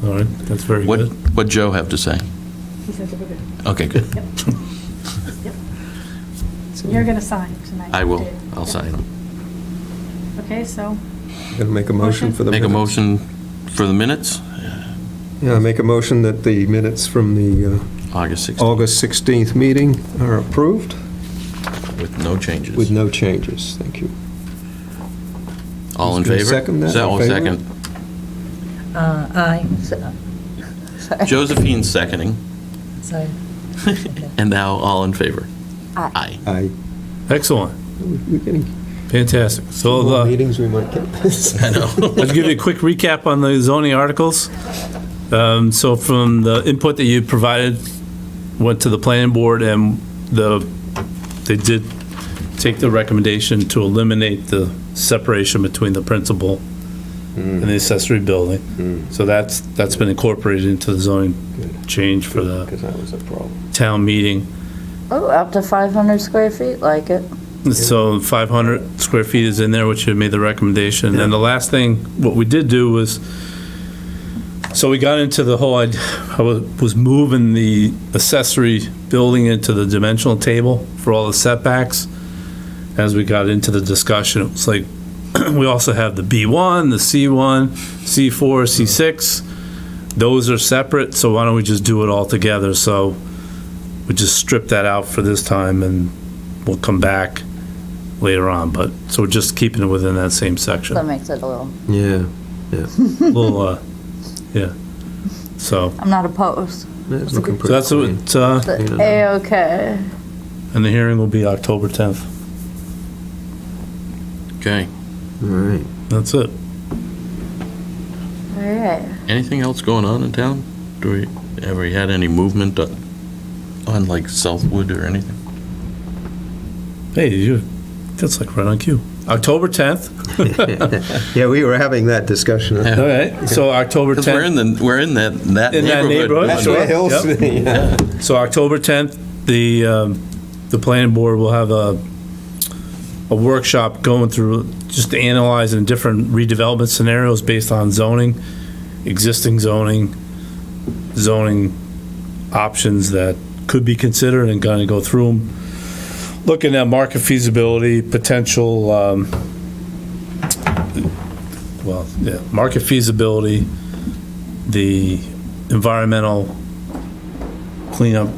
All right, that's very What good. what Joe have to say? He said they were good. Okay, good. You're going to sign tonight. I will. Dave. I'll sign them. Okay, so Going to make a motion for the Make a minutes? motion for the minutes, Yeah, I make a motion that the minutes from the August 16th, August 16th meeting are approved with no changes. with no changes. Thank you. All in Who's gonna favor? second that? Oh, Favor? second. Aye. Josephine's seconding, Sorry. and now all in favor? Aye. Aye. Excellent, We're getting fantastic. So more the, meetings, we might get this. I know. I'll give you a quick recap on the zoning articles. So from the input that you provided, went to the planning board, and they did take the recommendation to eliminate the separation between the principal and the accessory building. So that's been incorporated into the zoning change for the Because that was a problem. town meeting. Oh, up to 500 square feet, like it. So 500 square feet is in there, which you made the recommendation. And the last thing, what we did do was, so we got into the whole, I was moving the accessory building into the dimensional table for all the setbacks. As we got into the discussion, it was like, we also have the B1, the C1, C4, C6. Those are separate, so why don't we just do it all together? So we just strip that out for this time, and we'll come back later on, but, so we're just keeping it within that same section. That makes it a little, Yeah, Little, yeah. So, I'm not opposed. it's looking so pretty that's clean. what, The A-okay. and the hearing will be October 10th. Okay. All right. That's it. All right. Anything else going on in town? Have we had any movement on like Southwood or anything? Hey, that's like right on cue. October 10th. Yeah, we were having that discussion. Yeah. All right, so October Because 10th. we're in that In that neighborhood, That's sure. where Hill's, Yep. yeah. So October 10th, the planning board will have a workshop going through, just analyzing different redevelopment scenarios based on zoning, existing zoning options that could be considered, and gonna go through them. Looking at market feasibility, potential, market feasibility, the environmental cleanup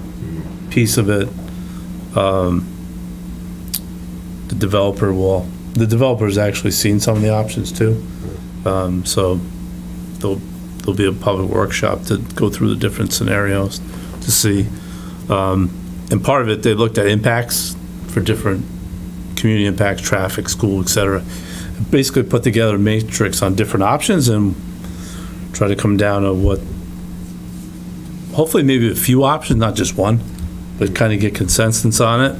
piece of it. The developer's actually seen some of the options too. So there'll be a public workshop to go through the different scenarios to see. And part of it, they looked at impacts for different community impacts, traffic, school, et cetera. Basically put together a matrix on different options and try to come down to what, hopefully maybe a few options, not just one, but kind of get consensus on it.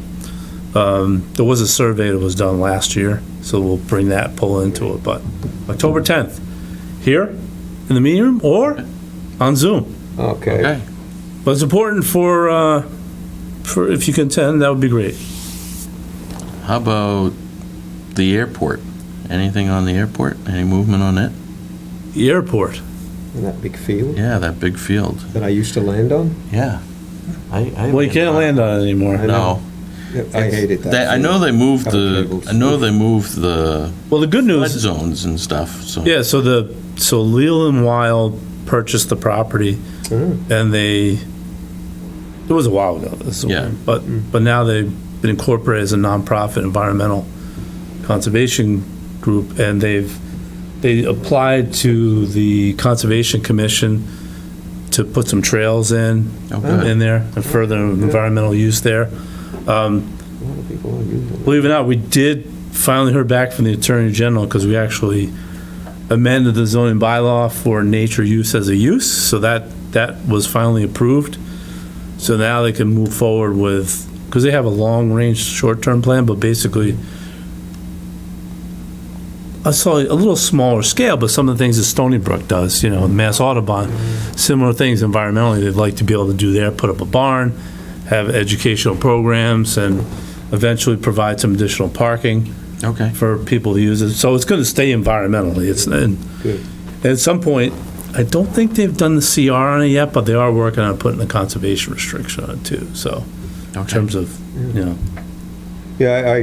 There was a survey that was done last year, so we'll bring that pull into it, but October 10th, here in the meeting room or on Zoom. Okay. Okay. But it's important for if you can attend, that would be great. How about the airport? Anything on the airport? Any movement on it? The airport. And that big field Yeah, that big field. that I used to land on. Yeah. Well, you can't land on it anymore. I No. I hated that. I know they moved Covered cables. the Well, the good flood news, zones and stuff, so. yeah, so Leland Wild purchased the property and it was a while ago, Yeah. but now they've been incorporated as a nonprofit environmental conservation group, and they applied to the Conservation Commission to put some trails in there and further environmental use there. A lot of people are using it. Believe it or not, we did finally hear back from the Attorney General, because we actually amended the zoning bylaw for nature use as a use, so that was finally approved. So now they can move forward with, because they have a long-range, short-term plan, but basically, I saw a little smaller scale, but some of the things that Stony Brook does, Mass Audubon, similar things environmentally, they'd like to be able to do there, put up a barn, have educational programs, and eventually provide some additional parking Okay. for people to use it. So it's going to stay environmentally. And at some point, I don't think they've done the CR on it yet, but they are working on putting a conservation restriction on it too. So in Okay. terms of, Yeah,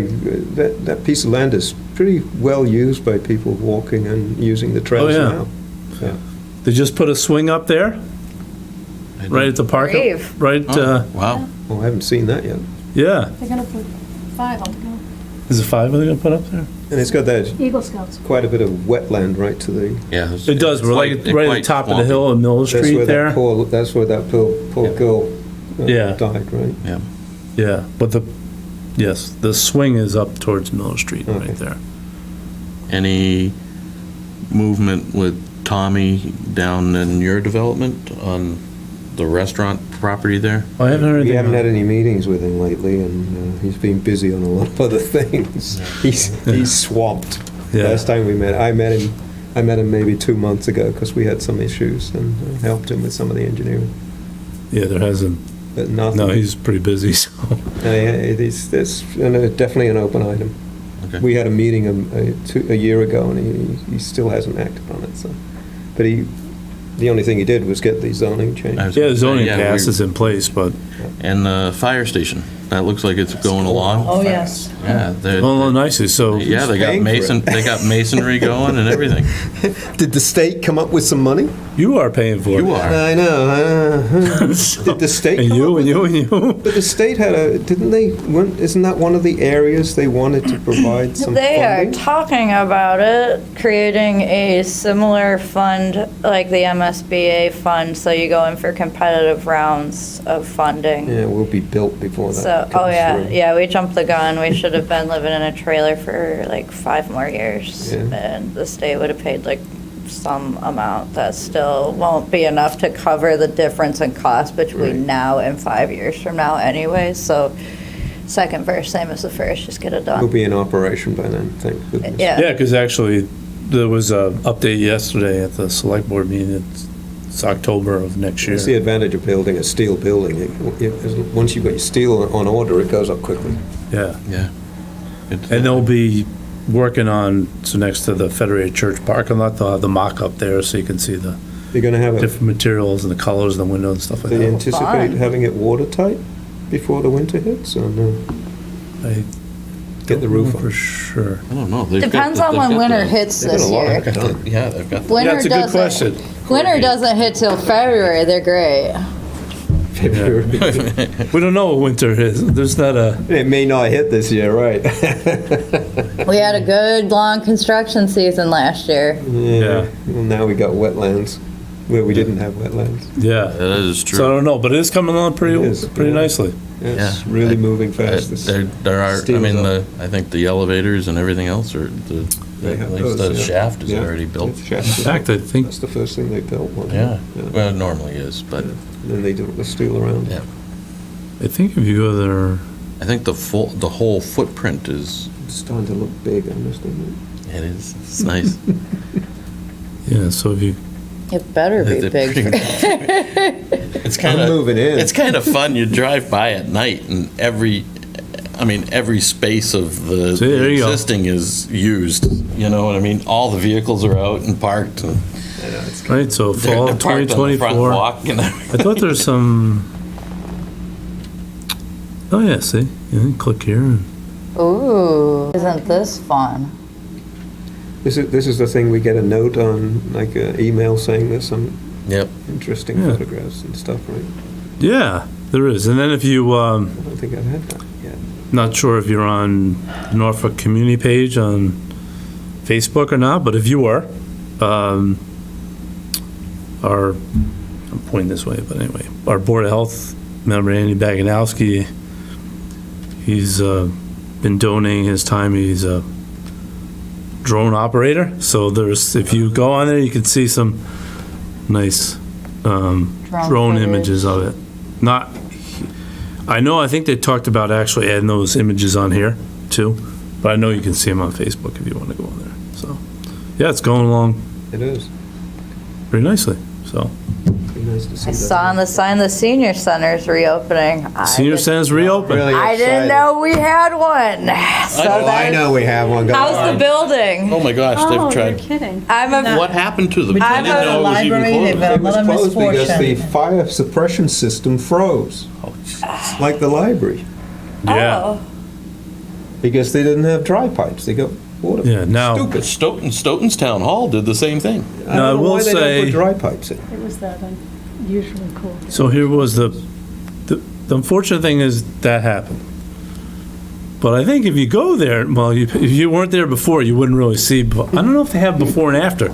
that piece of land is pretty well used by people walking and using the trails yeah. now. Yeah. they just put a swing up there, right at the park. Brave. Right, Oh, wow. Well, I haven't seen that yet. yeah. They're gonna put 5 on Is it 5 they're going to put up there? And it's got that the Eagle Scouts. quite a bit of wetland right to the. Yeah. It does. We're like right at the top of the hill on Miller That's where Street there. That's where that poor girl Yeah. died, right? Yeah, but the swing is up towards Miller Street Okay. right there. Any movement with Tommy down in your development on the restaurant property there? I haven't heard We anything. haven't had any meetings with him lately, and he's been busy on a lot of other things. He's swamped. Yeah. Last time we met, I met him maybe 2 months ago because we had some issues and helped him with some of the engineering. Yeah, there hasn't. But nothing. No, he's pretty busy, so. It's definitely an open item. Okay. We had a meeting a year ago, and he still hasn't acted on it. So, but the only thing he did was get the zoning changed. Yeah, the zoning Yeah, pass is in place, but And the fire station. That looks like it's going along. Oh, yes. Yeah, Going along nicely, so. yeah, they paying for it? they got masonry going and everything. Did the state come up with some money? You are paying for it. You are. I know. Did the state And come you, up and with you, and you. But the state had didn't they, isn't that one of the areas they wanted to provide some They are funding? talking about it, creating a similar fund like the MSBA fund, so you go in for competitive rounds of funding. Yeah, will be built before that So, comes oh yeah, through. yeah, we jumped the gun. We should have been living in a trailer for like 5 more years. Yeah. And the state would have paid like some amount that still won't be enough to cover the difference in cost between Right. now and 5 years from now anyway. So second verse, same as the first, just get it We'll done. be in operation by then, thank goodness. Yeah. Yeah, because actually, there was a update yesterday at the select board meeting. It's October of next year. It's the advantage of building a steel building. Once you've got your steel on order, it goes up quickly. Yeah. Yeah. And they'll be working on, so next to the Federated Church parking lot, they'll have the mock-up there so you can see the You're going to have different materials and the colors of the window and stuff like they that. anticipate Fun. having it watertight before the winter hits, or no? I Get the don't roof know on. for sure. I don't know. They've Depends got on the- when they've got winter the- hits They've got this a lot year. of done. Yeah, they've got the. Winter Yeah, it's a good doesn't- question. Winter doesn't hit till February. They're great. February. We don't know what winter is. There's not a, It may not hit this year, right? We had a good long construction season last year. Yeah. Well, now we got wetlands where we didn't have wetlands. yeah. That is So I true. don't know, but it is coming along pretty, It is, pretty yeah. nicely. It's Yeah. really moving fast. This- There are, I steel's mean, up. I think the elevators and everything else are, They have at least those, the yeah. shaft is Yeah. already built. The shaft In is fact, I think, That's the first thing they built, wasn't Yeah, it? well, it normally is, but Then they do the steel around. Yeah. I think if you go there, I think the whole footprint is, It's starting to look big, I must admit. it is, it's nice. yeah, so if you, It better be They're big. pretty- It's kind I'm of, moving in. it's kind of fun. You drive by at night and every space of the See, there you go. existing is used. You know what I mean? All the vehicles are out and parked. And right, so they're fall parked on the front 2024. walk and I thought there's some, oh yeah, see, you can click here and Ooh, isn't this fun? This is the thing, we get a note on, like an email saying there's some Yep. interesting Yeah. photographs and stuff, right? yeah, there is. And then if you, I don't think I've had that yet. not sure if you're on Norfolk community page on Facebook or not, but if you are, I'm pointing this way, but anyway, our Board of Health member, Andy Baganowski, he's been donating his time. He's a drone operator. So if you go on there, you can see some nice drone footage. images of it. I think they talked about actually adding those images on here too, but I know you can see them on Facebook if you want to go on there. So, yeah, it's going along It is. pretty nicely. So, Be nice to see I that. saw on the sign the senior center's reopening. senior center's reopened. Really I didn't excited. know we had one. So Oh, I that- know we have one going How's the on. building? Oh my gosh, Oh, they've you're tried. kidding. I'm a, What happened to them? I I'm didn't a know it was even library, closed. they've got- It was Another closed because the misfortune. fire suppression system froze, like the library, Yeah. oh, because they didn't have dry pipes. They got water. Yeah, now- Stupid. Stoughton's Town Hall did the same thing. I Now, I don't know will why they don't say- put dry pipes in. It was that unusually cool. So here was the unfortunate thing is that happened. But I think if you go there, well, if you weren't there before, you wouldn't really see. I don't know if they have before and after,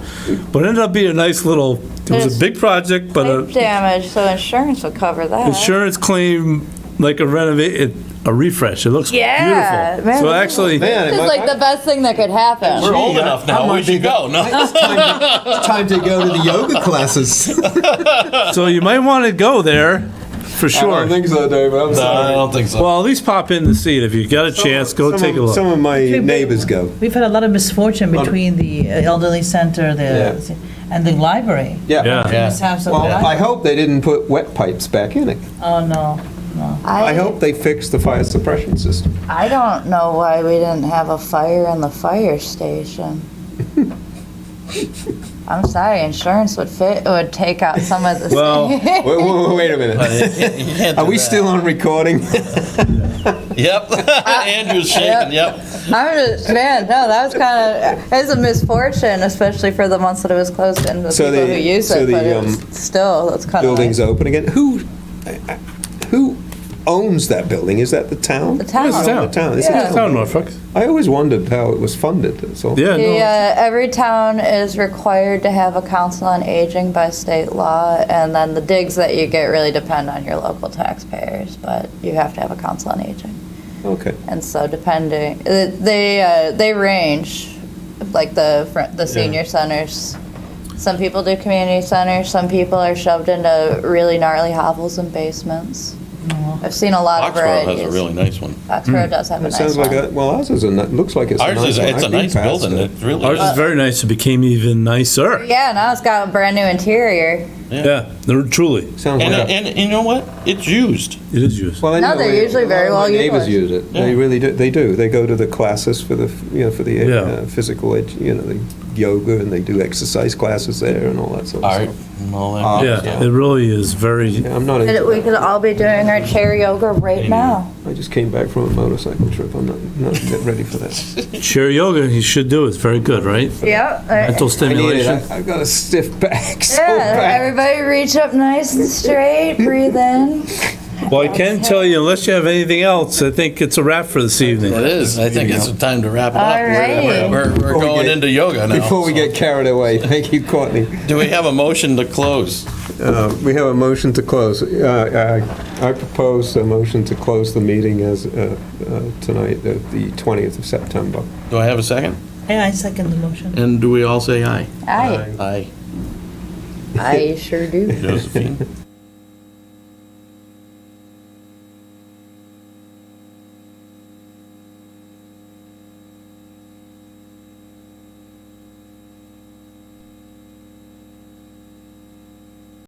but it ended up being a nice little. It was It's a big project, but pipe damage, so insurance will cover that. insurance claim like a refresh. It looks Yeah, beautiful. man, So this is- actually, Man, This is like the best thing that could happen. We're old enough now. We should go. No. It's time to go to the yoga classes. so you might want to go there for I sure. don't think so, Dave. I'm No, I sorry. don't think so. Well, at least pop in to see it if you got a chance. Go take a look. Some of my neighbors go. We've had a lot of misfortune between the elderly center and the library. Yeah. Yeah. Mishaps of the Well, I library. hope they didn't put wet pipes back in it. Oh, no, no. I hope they fixed the fire suppression system. I don't know why we didn't have a fire in the fire station. I'm sorry, insurance would take out some of the. Well, Wait a minute. Are we still on recording? Yep. Andrew's shaking, yep. I'm just, man, no, that was kind of, it's a misfortune, especially for the months that it was closed and the So people the- who use so it, but the, it was still, that's kind of Building's nice. open again. Who owns that building? Is that the town? The town. It's the town. The town. It's Yeah. a It's town Norfolk. I always wondered how it was funded, that's all. Yeah, no. Every town is required to have a council on aging by state law, and then the digs that you get really depend on your local taxpayers, but you have to have a council on aging. Okay. And so depending, they range, like the senior centers. Some people do community centers, some people are shoved into really gnarly hovels and basements. I've seen a lot of Foxborough varieties. has a really nice one. Foxborough does have a It nice sounds like, one. well, ours is looks like it's a Ours nice is, one. it's a I've been nice past building, it. it really Ours is. is very nice. It became even nicer. Yeah, now it's got a brand new interior. Yeah, they're truly. Sounds And, like and you know what? It's used. It is used. Well, I No, know they're usually very a lot of well my neighbors utilized. use it. They really do. They do. They go to the classes for the, for the Yeah. physical, the yoga, and they do exercise classes there and all that sort of Art stuff. and all that. Yeah, it really is very, Yeah, I'm not. And we could all be doing our chair yoga right now. I just came back from a motorcycle trip. I'm not yet ready for that. chair yoga, you should do. It's very good, right? Yep. Mental I need it. stimulation. I've got a stiff back. So Yeah, bad. everybody reach up nice and straight, breathe in. Well, I can tell you, unless you have anything else, I think it's a wrap for this evening. It is. I think it's time to wrap it up. All righty. We're Before we going get- into yoga now. Before we so- get carried away, thank you, Courtney. Do we have a motion to close? We have a motion to close. I propose a motion to close the meeting as tonight, the 20th of September. Do I have a second? Yeah, I second the motion. And do we all say aye? Aye. Aye. I sure do. Josephine?